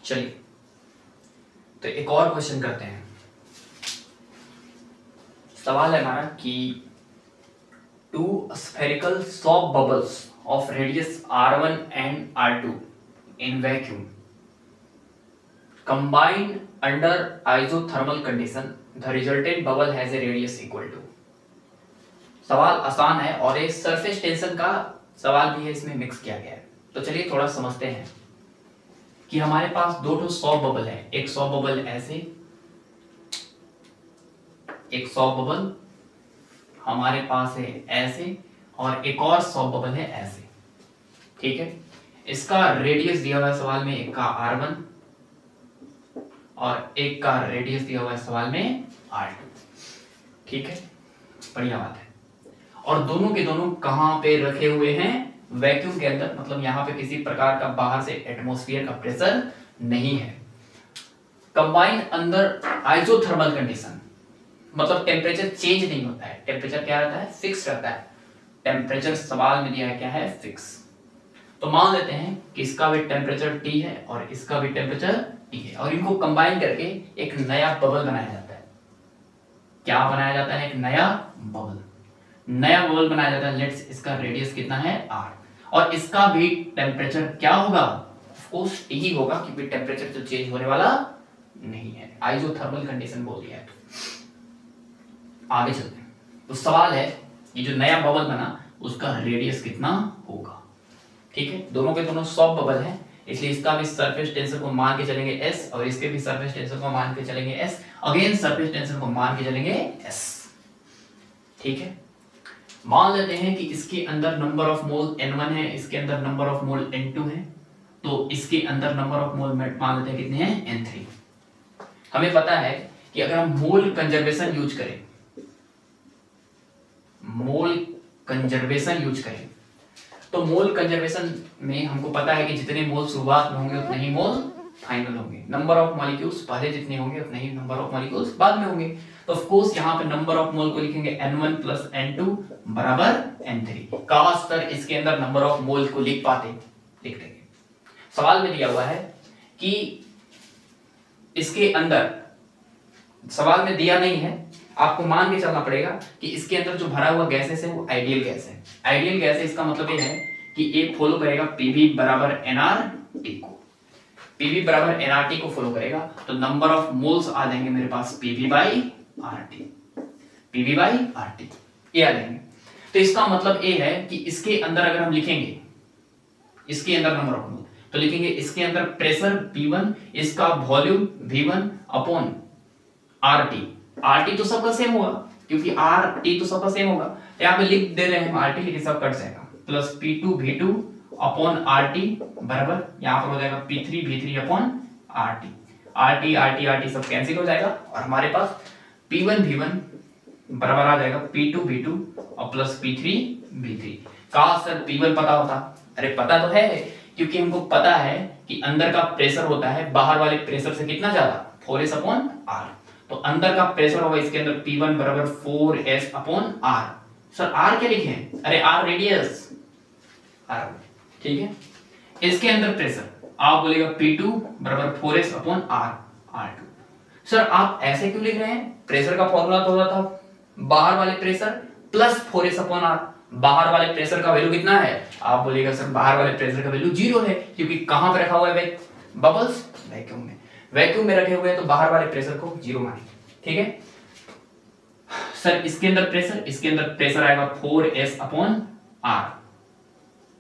चलिए तो एक और क्वेश्चन करते हैं। सवाल है हमारा कि two spherical soft bubbles of radius r1 and r2 in vacuum combined under isothermal condition, the resultant bubble has a radius equal to। सवाल आसान है और एक सरफेस टेंशन का सवाल भी है, इसमें मिक्स किया गया है। तो चलिए थोड़ा समझते हैं कि हमारे पास दो ठो सॉफ्ट बबल है, एक सॉफ्ट बबल ऐसे, एक सॉफ्ट बबल हमारे पास है ऐसे, और एक और सॉफ्ट बबल है ऐसे। ठीक है, इसका रेडियस दिया हुआ है सवाल में, एक का r1 और एक का रेडियस दिया हुआ है सवाल में r2। ठीक है, बढ़िया बात है। और दोनों के दोनों कहां पे रखे हुए हैं? वैक्यूम के अंदर, मतलब यहां पे किसी प्रकार का बाहर से एटमॉस्फेयर का प्रेशर नहीं है। कंबाइन अंदर आइसोथर्मल कंडीशन, मतलब टेम्परेचर चेंज नहीं होता है, टेम्परेचर क्या रहता है? फिक्स रहता है। टेम्परेचर सवाल में दिया है क्या है? फिक्स। तो मान लेते हैं कि इसका भी टेम्परेचर T है और इसका भी टेम्परेचर T है, और इनको कंबाइन करके एक नया बबल बनाया जाता है। क्या बनाया जाता है? एक नया बबल बनाया जाता है। लेट्स इसका रेडियस कितना है? r, और इसका भी टेम्परेचर क्या होगा? ऑफ कोर्स T ही होगा, क्योंकि टेम्परेचर तो चेंज होने वाला नहीं है, आइसोथर्मल कंडीशन बोल दिया है। आगे चलते हैं। तो सवाल है ये जो नया बबल बना उसका रेडियस कितना होगा। ठीक है, दोनों के दोनों सॉफ्ट बबल है, इसलिए इसका भी सरफेस टेंशन को मान के चलेंगे s, और इसके भी सरफेस टेंशन को मान के चलेंगे s, अगेन सरफेस टेंशन को मान के चलेंगे s। ठीक है, मान लेते हैं कि इसके अंदर नंबर ऑफ मोल n1 है, इसके अंदर नंबर ऑफ मोल n2 है, तो इसके अंदर नंबर ऑफ मोल मान लेते हैं कितने हैं? n3। हमें पता है कि अगर हम मोल कंजर्वेशन यूज करें, तो मोल कंजर्वेशन में हमको पता है कि जितने मोल शुरुआत में होंगे उतने ही मोल फाइनल होंगे। नंबर ऑफ मॉलिक्यूल्स पहले जितने होंगे उतने ही नंबर ऑफ मॉलिक्यूल्स बाद में होंगे। तो ऑफ कोर्स यहाँ पे नंबर ऑफ मोल को लिखेंगे n1 प्लस n2 बराबर n3। काश सर इसके अंदर नंबर ऑफ मोल को लिख पाते, लिख देंगे। सवाल में दिया हुआ है कि इसके अंदर, सवाल में दिया नहीं है, आपको मान के चलना पड़ेगा कि इसके अंदर जो भरा हुआ गैसेस है वो आइडियल गैस है। आइडियल गैस है, इसका मतलब ये है कि एक फॉलो करेगा पीवी बराबर एनआरटी को, पीवी बराबर एनआरटी को फॉलो करेगा, तो नंबर ऑफ मोल्स आ जाएंगे मेरे पास PV by RT, PV by RT ये आ जाएंगे। तो इसका मतलब ये है कि इसके अंदर अगर हम लिखेंगे इसके अंदर नंबर ऑफ मोल, तो लिखेंगे इसके अंदर प्रेशर P1, इसका volume V1 upon RT. RT तो सबका सेम होगा, क्योंकि आरटी तो सबका सेम होगा। यहाँ पे लिख दे रहे हैं हम आरटी, लेकिन सब कट जाएगा। Plus P2 V2 upon RT बराबर यहाँ पर हो जाएगा P3 V3 upon RT. RT RT RT सब कैंसिल हो जाएगा, और हमारे पास P1 V1 बराबर आ जाएगा P2 V2 और प्लस P3 V3। कहा सर P1 पता होता? अरे पता तो है, क्योंकि हमको पता है कि अंदर का प्रेशर होता है बाहर वाले प्रेशर से कितना ज्यादा? 4s upon r। तो अंदर का प्रेशर होगा इसके अंदर P1 बराबर 4s upon r। Sir r क्या लिखे हैं? अरे r रेडियस, r। ठीक है, इसके अंदर प्रेशर आप बोलेगा P2 बराबर 4s upon r, r2। Sir आप ऐसे क्यों लिख रहे हैं? प्रेशर का फॉर्मूला तो होता था बाहर वाले pressure plus 4s upon r। बाहर वाले प्रेशर का वैल्यू कितना है? आप बोलेगा सर बाहर वाले प्रेशर का वैल्यू 0 है, क्योंकि कहां पे रखा हुआ है बबल्स? वैक्यूम में। वैक्यूम में रखे हुए हैं तो बाहर वाले प्रेशर को 0 मानेंगे। ठीक है सर, इसके अंदर प्रेशर, इसके अंदर प्रेशर आएगा 4s upon r,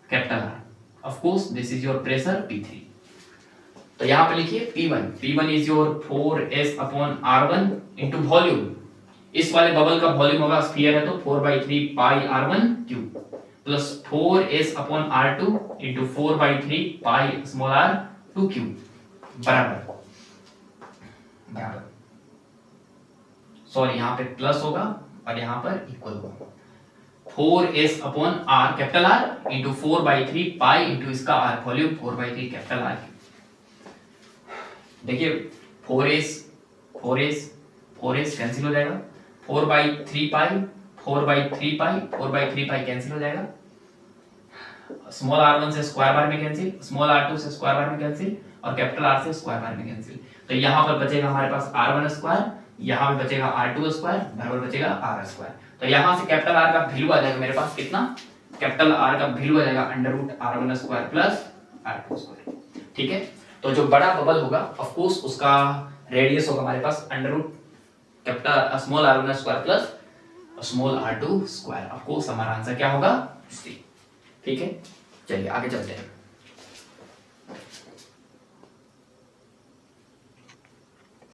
capital R। Of course this is your pressure P3। तो यहां पे लिखिए P1 is your 4s upon r1 into volume. इस वाले बबल का वॉल्यूम होगा, स्फीयर है तो 4/3 पाई r1 cube plus 4s upon r2 into 4/3 pi small r2 cube बराबर सॉरी यहाँ पे प्लस होगा और यहाँ पर इक्वल होगा 4s upon r capital R into 4/3 pi into इसका r वॉल्यूम 4/3 कैपिटल R। देखिए 4s कैंसिल हो जाएगा, 4/3 पाई 4/3 पाई कैंसिल हो जाएगा, स्मॉल r1 से स्क्वायर बार में कैंसिल, स्मॉल r2 से स्क्वायर बार में कैंसिल, और कैपिटल आर से स्क्वायर बाहर में कैंसिल, तो यहाँ पर बचेगा हमारे पास r1 स्क्वायर, यहाँ पे बचेगा r2 स्क्वायर बराबर बचेगा r स्क्वायर। तो यहाँ से कैपिटल R का वैल्यू आ जाएगा मेरे पास कितना, कैपिटल R का वैल्यू आ जाएगा under root r1 square plus r2 square. ठीक है, तो जो बड़ा बबल होगा ऑफ कोर्स उसका रेडियस होगा हमारे पास under root capital small r1 square plus small r2 square. Of course हमारा आंसर क्या होगा C। ठीक है, चलिए आगे चलते हैं।